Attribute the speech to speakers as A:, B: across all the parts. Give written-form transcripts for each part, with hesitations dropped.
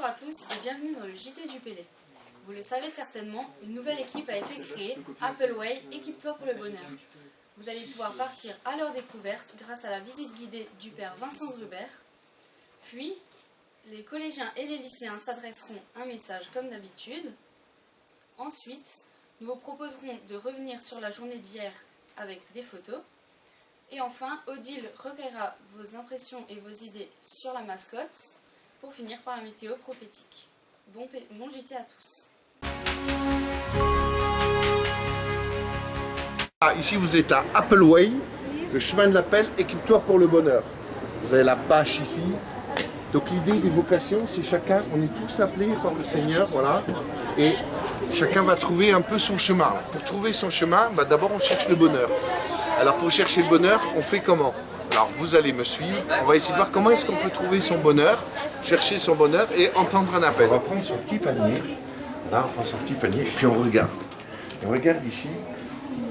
A: à tous et bienvenue dans le JT du Pélé. Vous le savez certainement, une nouvelle équipe a été créée, Appleway, équipe-toi pour le bonheur. Vous allez pouvoir partir à leur découverte grâce à la visite guidée du père Vincent Gruber. Puis, les collégiens et les lycéens s'adresseront un message comme d'habitude. Ensuite, nous vous proposerons de revenir sur la journée d'hier avec des photos. Et enfin, Odile recueillera vos impressions et vos idées sur la mascotte pour finir par la météo prophétique. Bon JT à tous.
B: Ici vous êtes à Appleway, le chemin de l'appel, équipe-toi pour le bonheur. Vous avez la bâche ici. Donc l'idée des vocations, c'est chacun, on est tous appelés par le Seigneur, voilà. Et chacun va trouver un peu son chemin. Pour trouver son chemin, d'abord on cherche le bonheur. Alors pour chercher le bonheur, on fait comment? Alors vous allez me suivre, on va essayer de voir comment est-ce qu'on peut trouver son bonheur, chercher son bonheur et entendre un appel. On va prendre son petit panier, là on prend son petit panier et puis on regarde. Et on regarde ici,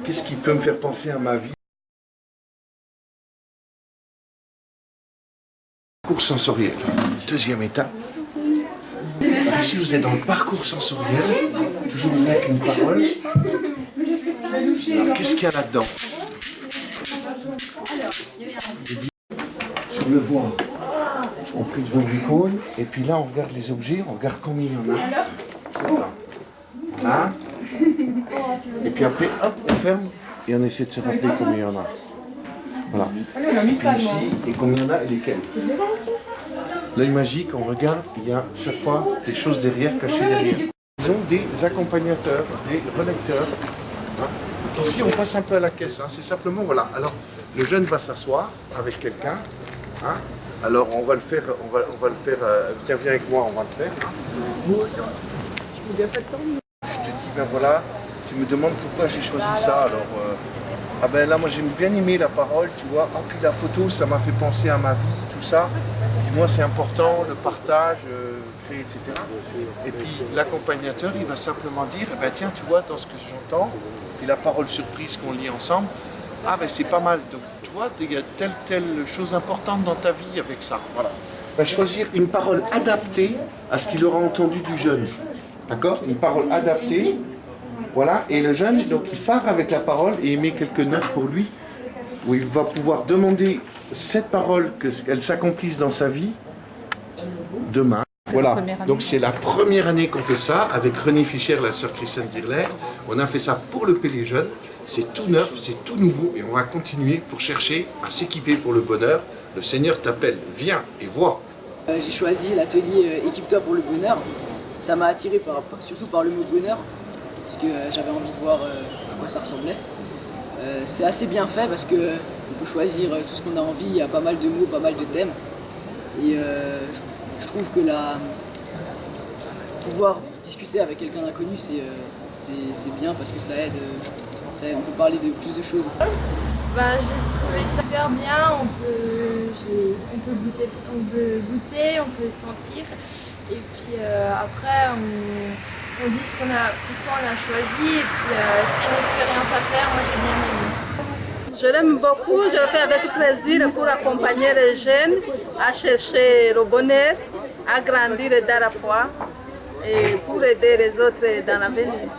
B: qu'est-ce qui peut me faire penser à ma vie? Parcours sensoriel, deuxième étape. Ici vous êtes dans le parcours sensoriel, toujours avec une parole. Alors qu'est-ce qu'il y a là-dedans? Sur le voie, on prie devant l'icône, et puis là on regarde les objets, on regarde combien il y en a. Voilà. Et puis après, hop, on ferme, et on essaie de se rappeler combien il y en a. Voilà. Et puis ici, et combien il y en a et lesquels. L'œil magique, on regarde, il y a chaque fois des choses derrière, cachées derrière. Ils ont des accompagnateurs, des relecteurs. Ici, on passe un peu à la caisse, c'est simplement, voilà. Alors, le jeune va s'asseoir avec quelqu'un. Alors, on va le faire, tiens, viens avec moi, on va le faire. Je te dis, ben voilà, tu me demandes pourquoi j'ai choisi ça, alors... ben là, moi, j'ai bien aimé la parole, tu vois. Puis la photo, ça m'a fait penser à ma vie, tout ça. Et moi, c'est important, le partage, créer, etc. Et puis, l'accompagnateur, il va simplement dire, ben tiens, tu vois, dans ce que j'entends, puis la parole surprise qu'on lit ensemble, ben c'est pas mal. Donc, tu vois, il y a telle chose importante dans ta vie avec ça. Voilà. Ben, choisir une parole adaptée à ce qu'il aura entendu du jeune. D'accord? Une parole adaptée. Voilà, et le jeune, donc il part avec la parole et il met quelques notes pour lui, où il va pouvoir demander cette parole, qu'elle s'accomplisse dans sa vie, demain. Voilà, donc c'est la première année qu'on fait ça, avec René Fischer, la sœur Christiane Dirler. On a fait ça pour le Pélé Jeune, c'est tout neuf, c'est tout nouveau, et on va continuer pour chercher à s'équiper pour le bonheur. Le Seigneur t'appelle, viens et vois.
C: J'ai choisi l'atelier Équipe-toi pour le bonheur. Ça m'a attiré surtout par le mot bonheur, parce que j'avais envie de voir à quoi ça ressemblait. C'est assez bien fait parce qu'on peut choisir tout ce qu'on a envie, il y a pas mal de mots, pas mal de thèmes. Et je trouve que pouvoir discuter avec quelqu'un d'inconnu, c'est bien parce que ça aide, on peut parler de plus de choses.
D: J'ai trouvé super bien, on peut goûter, on peut sentir. Et puis après, on dit pourquoi on a choisi, et puis c'est une expérience à faire, moi j'ai bien aimé.
E: Je l'aime beaucoup, je le fais avec plaisir pour accompagner les jeunes à chercher le bonheur, à grandir dans la foi et pour aider les autres dans l'avenir.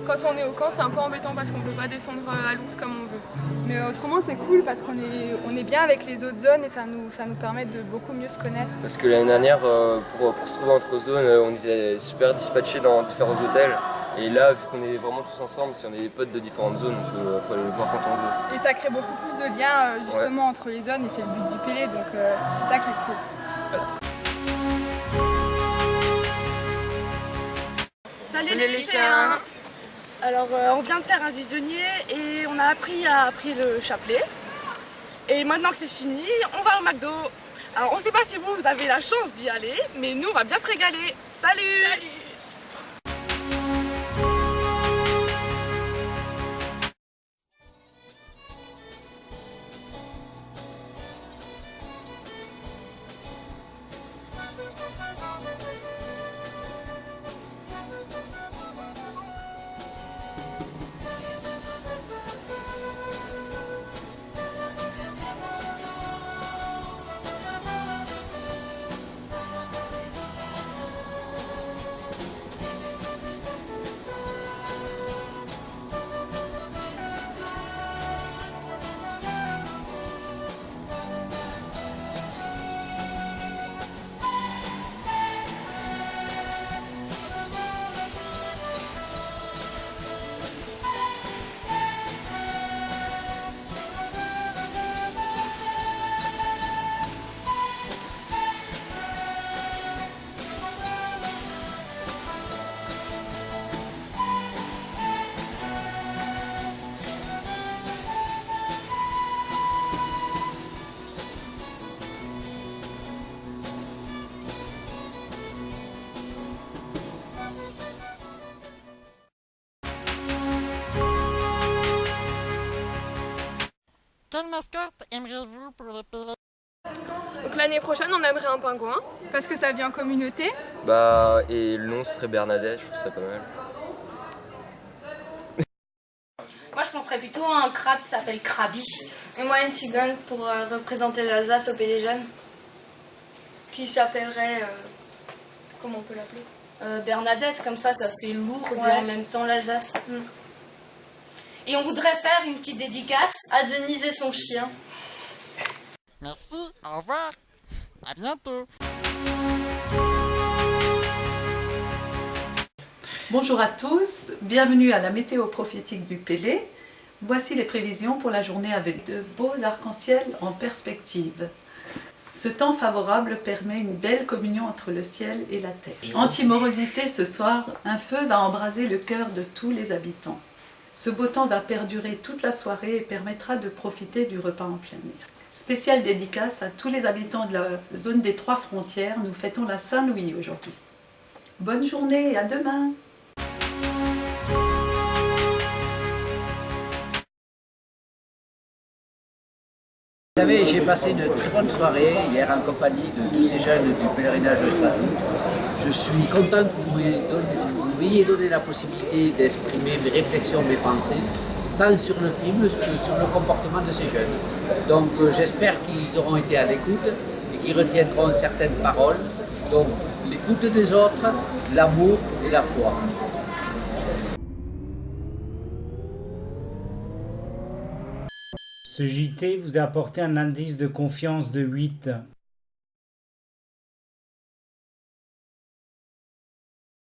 F: Quand on est au camp, c'est un peu embêtant parce qu'on ne peut pas descendre à Lourdes comme on veut. Mais autrement, c'est cool parce qu'on est bien avec les autres zones et ça nous permet de beaucoup mieux se connaître.
G: Parce que l'année dernière, pour se trouver entre zones, on était super dispatchés dans différents hôtels. Et là, vu qu'on est vraiment tous ensemble, si on est des potes de différentes zones, on peut aller les voir quand on veut.
F: Et ça crée beaucoup plus de liens justement entre les zones et c'est le but du Pélé, donc c'est ça qui est cool. Voilà.
H: Salut les lycéens! Alors on vient de faire un disonnier et on a appris à prier le chapelet. Et maintenant que c'est fini, on va au McDo. Alors on ne sait pas si vous avez la chance d'y aller, mais nous on va bien se régaler. Salut! Salut.
I: Quelle mascotte aimeriez-vous pour le Pélé?
F: Donc l'année prochaine, on aimerait un pingouin. Parce que ça vient en communauté.
G: Bah, et le nom serait Bernadette, je trouve ça pas mal.
A: Moi, je penserais plutôt à un crabe qui s'appelle Krabi. Et moi, une cigogne pour représenter l'Alsace au Pays des Jeunes. Qui s'appellerait... comment on peut l'appeler Bernadette, comme ça fait lourd et en même temps l'Alsace. Et on voudrait faire une petite dédicace à Denise et son chien.
I: Merci, au revoir, à bientôt.
J: Bonjour à tous, bienvenue à la météo prophétique du Pélé. Voici les prévisions pour la journée avec de beaux arcs-en-ciel en perspective. Ce temps favorable permet une belle communion entre le ciel et la terre. Anti-morosité ce soir, un feu va embraser le cœur de tous les habitants. Ce beau temps va perdurer toute la soirée et permettra de profiter du repas en plein air. Spéciale dédicace à tous les habitants de la zone des 3 frontières, nous fêtons la Saint-Louis aujourd'hui. Bonne journée et à demain!
K: Vous savez, j'ai passé une très bonne soirée hier en compagnie de tous ces jeunes du pèlerinage de Strasbourg. Je suis content que vous m'ayez donné la possibilité d'exprimer mes réflexions, mes pensées, tant sur le film que sur le comportement de ces jeunes. Donc j'espère qu'ils auront été à l'écoute et qu'ils retiendront certaines paroles. Donc l'écoute des autres, l'amour et la foi.
L: Ce JT vous a apporté un indice de confiance de 8.